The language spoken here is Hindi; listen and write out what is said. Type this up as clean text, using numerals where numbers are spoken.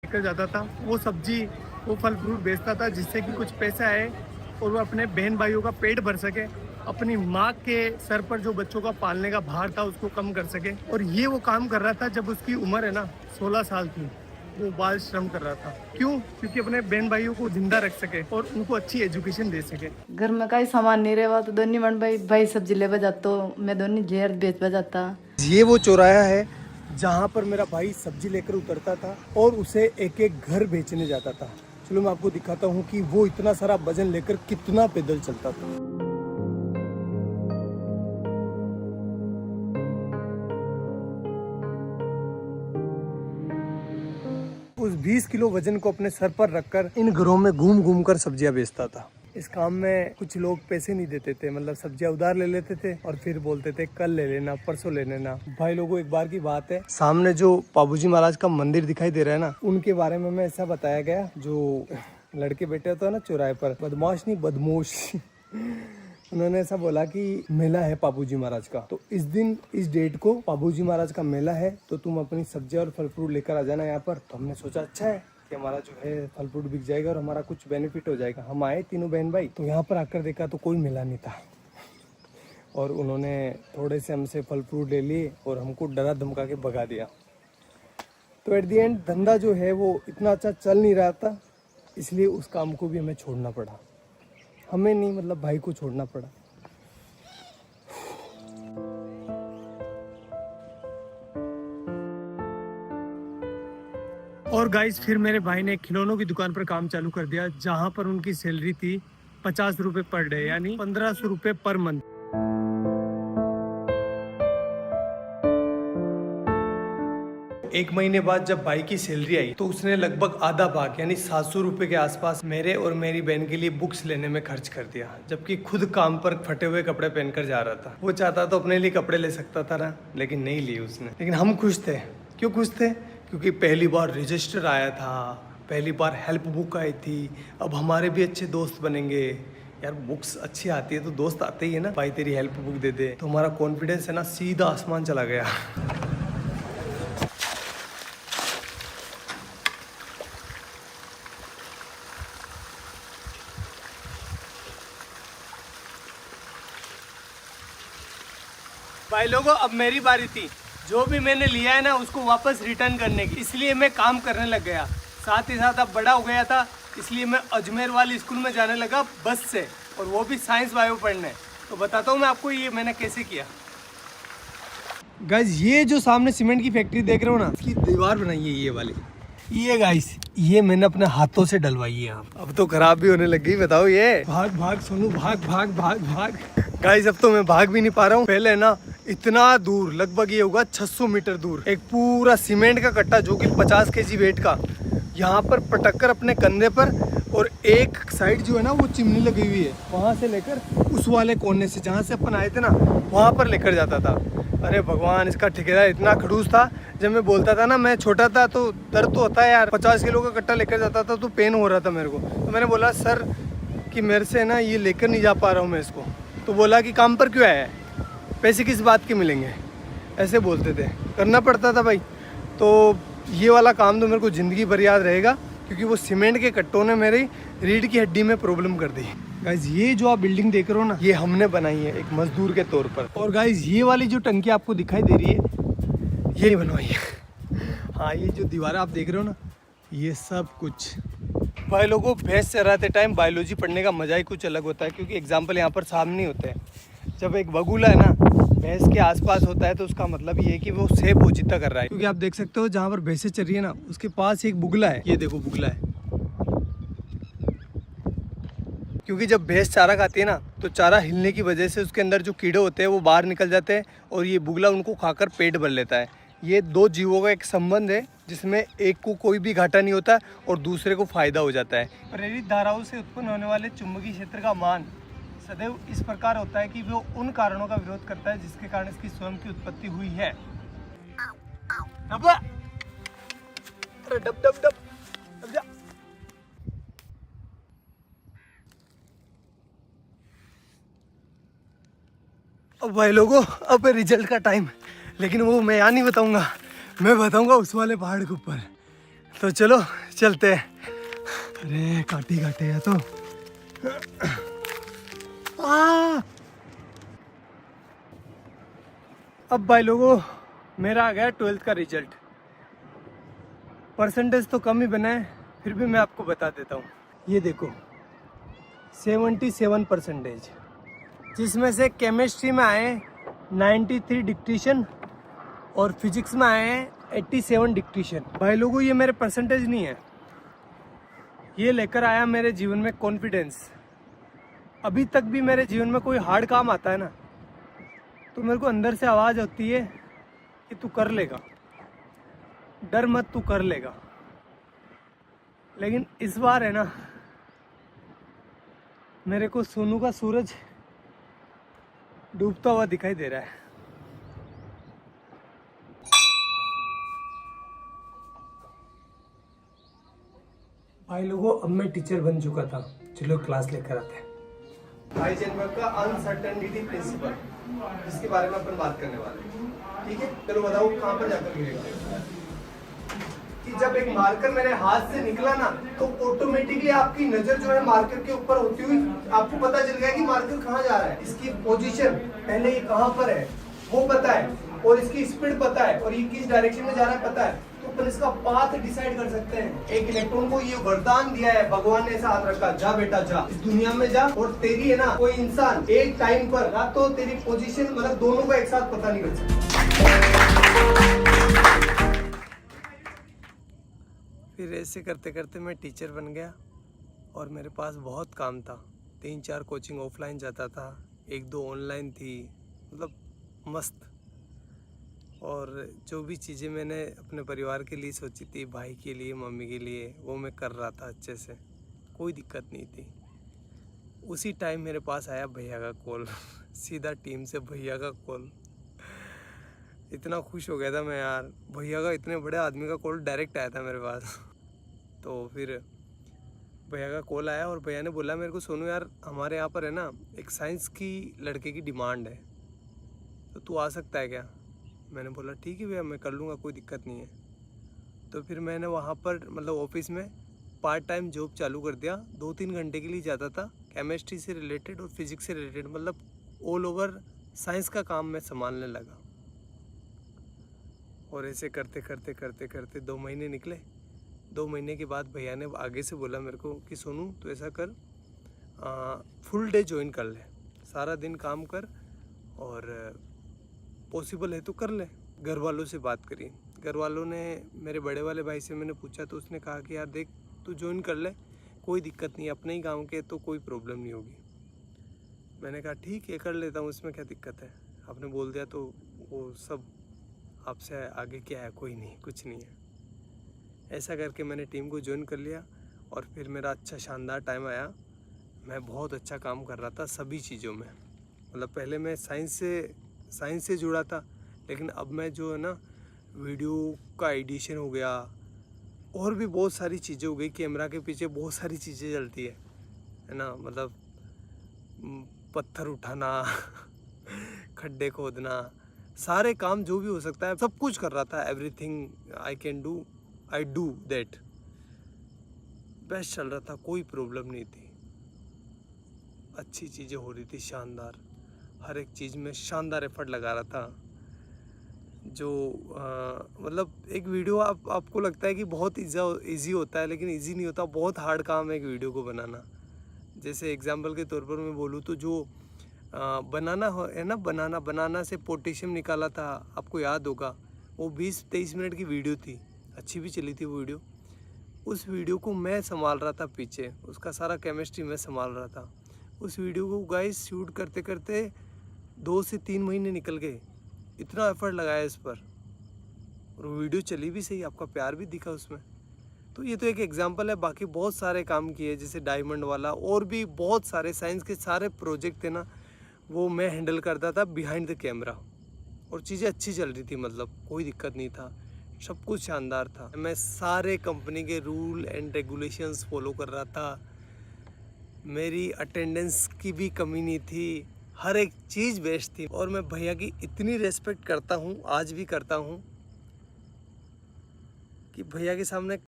लेकर जाता था, वो सब्जी वो फल फ्रूट बेचता था, जिससे कि कुछ पैसे आए और वो अपने बहन भाइयों का पेट भर सके, अपनी माँ के सर पर जो बच्चों का पालने का भार था उसको कम कर सके। और ये वो काम कर रहा था जब उसकी उम्र है ना 16 साल की। वो बाल श्रम कर रहा था। क्यों? क्योंकि अपने बहन भाइयों को जिंदा रख सके और उनको अच्छी एजुकेशन दे सके। घर में कई सामान नहीं रहा तो दोनों मन भाई भाई सब्जी ले जाता, मैं दोनों जेर बेच जाता। ये वो चौराया है जहाँ पर मेरा भाई सब्जी लेकर उतरता था और उसे एक एक घर बेचने जाता था। चलो मैं आपको दिखाता हूँ कि वो इतना सारा वजन लेकर कितना पैदल चलता था। उस 20 किलो वजन को अपने सर पर रखकर इन घरों में घूम घूम कर सब्जियां बेचता था। इस काम में कुछ लोग पैसे नहीं देते थे, मतलब सब्जियां उधार ले लेते थे और फिर बोलते थे कल ले लेना, परसों ले लेना। भाई लोगों, एक बार की बात है, सामने जो पाबूजी महाराज का मंदिर दिखाई दे रहा है ना, उनके बारे में ऐसा बताया गया, जो लड़के बैठे होते हैं ना चौराहे पर, बदमाश नहीं बदमोश उन्होंने ऐसा बोला कि मेला है पाबूजी महाराज का, तो इस दिन इस डेट को पाबूजी महाराज का मेला है, तो तुम अपनी सब्जियां और फल फ्रूट लेकर आ जाना यहाँ पर। तो हमने सोचा अच्छा है कि हमारा जो है फल फ्रूट बिक जाएगा और हमारा कुछ बेनिफिट हो जाएगा। हम आए तीनों बहन भाई, तो यहाँ पर आकर देखा तो कोई मेला नहीं था और उन्होंने थोड़े से हमसे फल फ्रूट ले लिए और हमको डरा धमका के भगा दिया। तो एट दी एंड धंधा जो है वो इतना अच्छा चल नहीं रहा था, इसलिए उस काम को भी हमें छोड़ना पड़ा। हमें नहीं, मतलब भाई को छोड़ना पड़ा। और गाइस, फिर मेरे भाई ने खिलौनों की दुकान पर काम चालू कर दिया, जहां पर उनकी सैलरी थी 50 रुपए पर डे, यानी 1500 रुपए पर मंथ। एक महीने बाद जब भाई की सैलरी आई तो उसने लगभग आधा भाग यानी 700 रुपए के आसपास मेरे और मेरी बहन के लिए बुक्स लेने में खर्च कर दिया, जबकि खुद काम पर फटे हुए कपड़े पहनकर जा रहा था। वो चाहता तो अपने लिए कपड़े ले सकता था ना, लेकिन नहीं लिए उसने। लेकिन हम खुश थे। क्यों खुश थे? क्योंकि पहली बार रजिस्टर आया था, पहली बार हेल्प बुक आई थी, अब हमारे भी अच्छे दोस्त बनेंगे। यार बुक्स अच्छी आती है तो दोस्त आते ही है ना, भाई तेरी हेल्प बुक दे दे, तो हमारा कॉन्फिडेंस है ना सीधा आसमान चला गया। भाई लोगों, अब मेरी बारी थी। जो भी मैंने लिया है ना उसको वापस रिटर्न करने की, इसलिए मैं काम करने लग गया। साथ ही साथ अब बड़ा हो गया था, इसलिए मैं अजमेर वाली स्कूल में जाने लगा बस से, और वो भी साइंस बायो पढ़ने। तो बताता हूँ मैं आपको ये मैंने कैसे किया। गाइस, ये जो सामने सीमेंट की फैक्ट्री देख रहे हो ना, इसकी दीवार बनाई है ये वाली। ये गाइस, ये मैंने अपने हाथों से डलवाई है। अब तो खराब भी होने लग गई। बताओ ये भाग भाग सोनू, भाग भाग भाग भाग। गाइस, अब तो मैं भाग भी नहीं पा रहा हूँ। पहले ना इतना दूर, लगभग ये होगा 600 मीटर दूर, एक पूरा सीमेंट का कट्टा जो कि 50 केजी वेट का, यहाँ पर पटक कर अपने कंधे पर, और एक साइड जो है ना वो चिमनी लगी हुई है, वहाँ से लेकर उस वाले कोने से जहाँ से अपन आए थे ना वहाँ पर लेकर जाता था। अरे भगवान, इसका ठेकेदार इतना खड़ूस था। जब मैं बोलता था ना, मैं छोटा था तो दर्द तो होता है यार, 50 किलो का कट्टा लेकर जाता था तो पेन हो रहा था मेरे को। तो मैंने बोला सर कि मेरे से ना ये लेकर नहीं जा पा रहा हूँ मैं इसको। तो बोला कि काम पर क्यों आया है, पैसे किस बात के मिलेंगे, ऐसे बोलते थे। करना पड़ता था भाई। तो ये वाला काम तो मेरे को ज़िंदगी भर याद रहेगा, क्योंकि वो सीमेंट के कट्टों ने मेरी रीढ़ की हड्डी में प्रॉब्लम कर दी। गाइज, ये जो आप बिल्डिंग देख रहे हो ना, ये हमने बनाई है एक मजदूर के तौर पर। और गाइज, ये वाली जो टंकी आपको दिखाई दे रही है, ये नहीं बनवाई है। हाँ, ये जो दीवार आप देख रहे हो ना, ये सब कुछ। भाई लोगों, भैंस चराते टाइम बायोलॉजी पढ़ने का मजा ही कुछ अलग होता है, क्योंकि एग्जाम्पल यहाँ पर सामने होते हैं। जब एक बगुला है ना भैंस के आसपास होता है तो उसका मतलब ये है कि वो सेब पोजीता कर रहा है। क्योंकि आप देख सकते हो जहाँ पर भैंसें चल रही है ना, उसके पास एक बुगला है। ये देखो बुगला है। क्योंकि जब भैंस चारा खाती है ना, तो चारा हिलने की वजह से उसके अंदर जो कीड़े होते हैं वो बाहर निकल जाते हैं, और ये बुगला उनको खाकर पेट भर लेता है। ये दो जीवों का एक संबंध है, जिसमें एक को कोई भी घाटा नहीं होता और दूसरे को फायदा हो जाता है। प्रेरित धाराओं से उत्पन्न होने वाले चुंबकीय क्षेत्र का मान सदैव इस प्रकार होता है कि वो उन कारणों का विरोध करता है जिसके कारण इसकी स्वयं की उत्पत्ति हुई है। अरे डब डब डब डब जा। अब भाई लोगों, अब रिजल्ट का टाइम, लेकिन वो मैं यहाँ नहीं बताऊंगा, मैं बताऊंगा उस वाले पहाड़ के ऊपर। तो चलो चलते हैं। अरे काटे काटे है तो अब भाई लोगों मेरा आ गया 12th का रिजल्ट। परसेंटेज तो कम ही बना है, फिर भी मैं आपको बता देता हूँ। ये देखो 77%, जिसमें से केमिस्ट्री में आए 93 डिक्टेशन और फिजिक्स में आए हैं 87 डिक्टेशन। भाई लोगों ये मेरे परसेंटेज नहीं है, ये लेकर आया मेरे जीवन में कॉन्फिडेंस। अभी तक भी मेरे जीवन में कोई हार्ड काम आता है ना, तो मेरे को अंदर से आवाज़ होती है कि तू कर लेगा, डर मत, तू कर लेगा। लेकिन इस बार है ना, मेरे को सोनू का सूरज डूबता हुआ दिखाई दे रहा है। भाई लोगों अब मैं टीचर बन चुका था, चलो क्लास लेकर आते हैं। हाइजेनबर्ग का अनसर्टेनिटी प्रिंसिपल, जिसके बारे में अपन बात करने वाले हैं। ठीक है, चलो बताओ कहाँ पर जाकर गिरेगा। कि जब एक मार्कर मेरे हाथ से निकला ना, तो ऑटोमेटिकली आपकी नजर जो है मार्कर के ऊपर होती हुई आपको पता चल गया कि मार्कर कहाँ जा रहा है। इसकी पोजीशन पहले ये कहाँ पर है वो पता है, और इसकी स्पीड पता है, और ये किस डायरेक्शन में जा रहा है पता है, तो अपन इसका पाथ डिसाइड कर सकते हैं। एक इलेक्ट्रॉन को ये वरदान दिया है, भगवान ने ऐसा हाथ रखा, जा बेटा जा, इस दुनिया में जा, और तेरी है ना कोई इंसान एक टाइम पर ना तो तेरी पोजीशन मतलब दोनों का एक साथ पता नहीं कर सकता। फिर ऐसे करते करते मैं टीचर बन गया, और मेरे पास बहुत काम था। 3-4 कोचिंग ऑफलाइन जाता था, 1-2 ऑनलाइन थी, मतलब मस्त। और जो भी चीज़ें मैंने अपने परिवार के लिए सोची थी, भाई के लिए, मम्मी के लिए, वो मैं कर रहा था अच्छे से, कोई दिक्कत नहीं थी। उसी टाइम मेरे पास आया भैया का कॉल सीधा टीम से भैया का कॉल। इतना खुश हो गया था मैं यार, भैया का, इतने बड़े आदमी का कॉल डायरेक्ट आया था मेरे पास। तो फिर भैया का कॉल आया और भैया ने बोला मेरे को, सोनू यार हमारे यहाँ पर है ना एक साइंस की लड़के की डिमांड है, तो तू आ सकता है क्या। मैंने बोला ठीक है भैया, मैं कर लूँगा, कोई दिक्कत नहीं है। तो फिर मैंने वहाँ पर मतलब ऑफिस में पार्ट टाइम जॉब चालू कर दिया। 2-3 घंटे के लिए जाता था, केमिस्ट्री से रिलेटेड और फिजिक्स से रिलेटेड, मतलब ऑल ओवर साइंस का काम मैं संभालने लगा। और ऐसे करते करते करते करते 2 महीने निकले। 2 महीने के बाद भैया ने आगे से बोला मेरे को कि सोनू तो ऐसा कर, फुल डे ज्वाइन कर ले, सारा दिन काम कर, और पॉसिबल है तो कर ले। घर वालों से बात करी, घर वालों ने, मेरे बड़े वाले भाई से मैंने पूछा, तो उसने कहा कि यार देख तू ज्वाइन कर ले, कोई दिक्कत नहीं, अपने ही गांव के तो कोई प्रॉब्लम नहीं होगी। मैंने कहा ठीक है कर लेता हूँ, इसमें क्या दिक्कत है, आपने बोल दिया तो वो सब आपसे आगे क्या है, कोई नहीं, कुछ नहीं है। ऐसा करके मैंने टीम को ज्वाइन कर लिया, और फिर मेरा अच्छा शानदार टाइम आया। मैं बहुत अच्छा काम कर रहा था सभी चीज़ों में, मतलब पहले मैं साइंस से जुड़ा था, लेकिन अब मैं जो है ना वीडियो का एडिशन हो गया, और भी बहुत सारी चीज़ें हो गई। कैमरा के पीछे बहुत सारी चीज़ें चलती है ना, मतलब पत्थर उठाना खड्डे खोदना, सारे काम जो भी हो सकता है सब कुछ कर रहा था। Everything I can do, I do that. Best चल रहा था, कोई प्रॉब्लम नहीं थी, अच्छी चीज़ें हो रही थी, शानदार, हर एक चीज़ में शानदार एफर्ट लगा रहा था। जो मतलब एक वीडियो आपको लगता है कि बहुत इजी होता है, लेकिन इजी नहीं होता, बहुत हार्ड काम है एक वीडियो को बनाना। जैसे एग्जांपल के तौर पर मैं बोलूँ तो जो बनाना है ना, बनाना से पोटेशियम निकाला था, आपको याद होगा, वो 20-23 मिनट की वीडियो थी, अच्छी भी चली थी वो वीडियो। उस वीडियो को मैं संभाल रहा था पीछे, उसका सारा केमिस्ट्री मैं संभाल रहा था। उस वीडियो को गाइस शूट करते करते 2 से 3 महीने निकल गए, इतना एफर्ट लगाया इस पर, और वो वीडियो चली भी सही, आपका प्यार भी दिखा उसमें। तो ये तो एक एग्जांपल है, बाकी बहुत सारे काम किए, जैसे डायमंड वाला, और भी बहुत सारे साइंस के सारे प्रोजेक्ट थे ना, वो मैं हैंडल करता था बिहाइंड द कैमरा, और चीज़ें अच्छी चल रही थी, मतलब कोई दिक्कत नहीं था, सब कुछ शानदार था। मैं सारे कंपनी के रूल एंड रेगुलेशंस फॉलो कर रहा था, मेरी अटेंडेंस की भी कमी नहीं थी, हर एक चीज़ बेस्ट थी। और मैं भैया की इतनी रेस्पेक्ट करता हूँ, आज भी करता हूँ, कि भैया के सामने